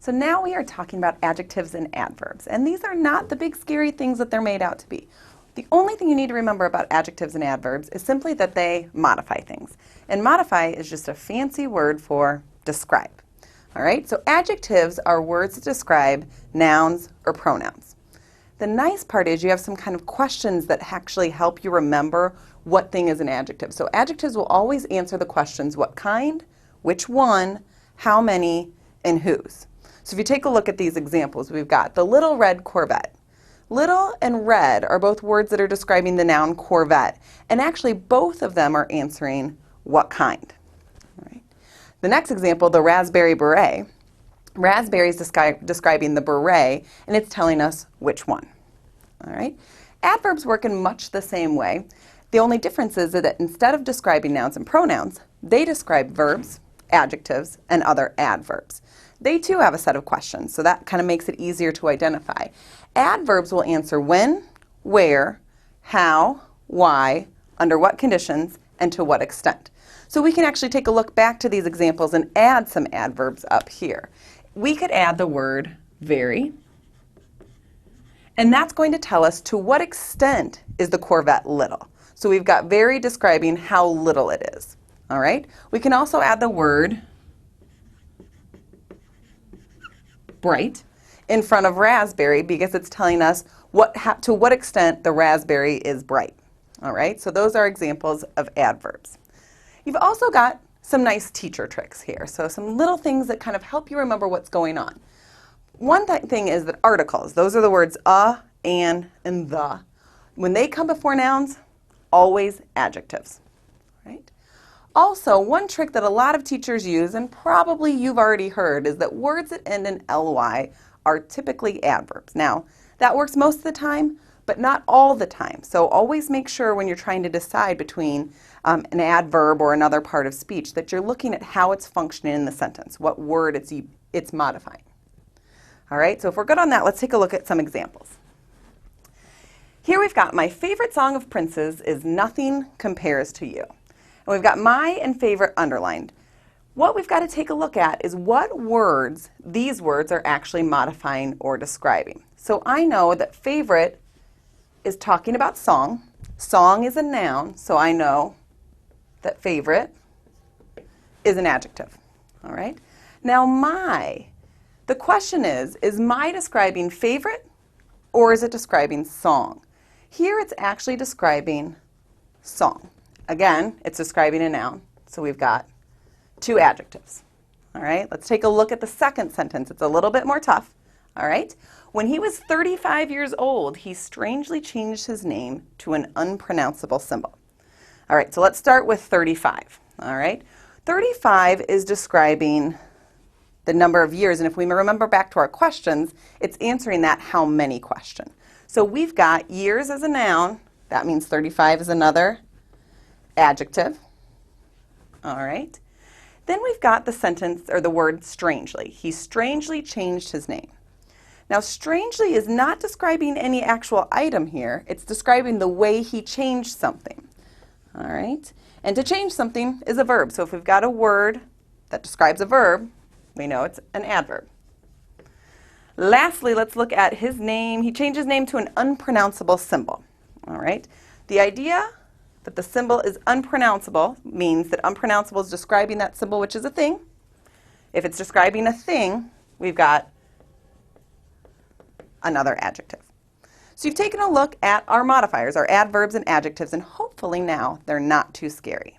So now we are talking about adjectives and adverbs, and these are not the big scary things that they're made out to be. The only thing you need to remember about adjectives and adverbs is simply that they modify things. And modify is just a fancy word for describe. All right, so adjectives are words that describe nouns or pronouns. The nice part is you have some kind of questions that actually help you remember what thing is an adjective. So adjectives will always answer the questions what kind, which one, how many, and whose. So if you take a look at these examples, we've got the little red Corvette. Little and red are both words that are describing the noun Corvette, and actually both of them are answering what kind. All right. The next example, the raspberry beret. Raspberry is describing the beret, and it's telling us which one. All right. Adverbs work in much the same way. The only difference is that instead of describing nouns and pronouns, they describe verbs, adjectives, and other adverbs. They too have a set of questions, so that kind of makes it easier to identify. Adverbs will answer when, where, how, why, under what conditions, and to what extent. So we can actually take a look back to these examples and add some adverbs up here. We could add the word very, and that's going to tell us to what extent is the Corvette little. So we've got very describing how little it is. All right? We can also add the word bright in front of raspberry because it's telling us to what extent the raspberry is bright. All right? So those are examples of adverbs. You've also got some nice teacher tricks here. So some little things that kind of help you remember what's going on. One thing is that articles, those are the words and the. When they come before nouns, always adjectives. Right? Also, one trick that a lot of teachers use, and probably you've already heard, is that words that end in ly are typically adverbs. Now, that works most of the time, but not all the time. So always make sure when you're trying to decide between an adverb or another part of speech that you're looking at how it's functioning in the sentence, what word it's modifying. All right, so if we're good on that, let's take a look at some examples. Here we've got my favorite song of Prince's is Nothing Compares to You. And we've got my and favorite underlined. What we've got to take a look at is what words these words are actually modifying or describing. So I know that favorite is talking about song. Song is a noun, so I know that favorite is an adjective. All right? Now the question is my describing favorite or is it describing song? Here it's actually describing song. Again, it's describing a noun, so we've got two adjectives. All right, let's take a look at the second sentence. It's a little bit more tough. All right, when he was 35 years old, he strangely changed his name to an unpronounceable symbol. All right, so let's start with 35. All right, 35 is describing the number of years, and if we remember back to our questions, it's answering that how many question. So we've got years as a noun. That means 35 is another adjective. All right. Then we've got the sentence or the word strangely. He strangely changed his name. Now strangely is not describing any actual item here. It's describing the way he changed something. All right. And to change something is a verb. So if we've got a word that describes a verb, we know it's an adverb. Lastly, let's look at his name. He changed his name to an unpronounceable symbol. All right. The idea that the symbol is unpronounceable means that unpronounceable is describing that symbol, which is a thing. If it's describing a thing, we've got another adjective. So you've taken a look at our modifiers, our adverbs and adjectives, and hopefully now they're not too scary.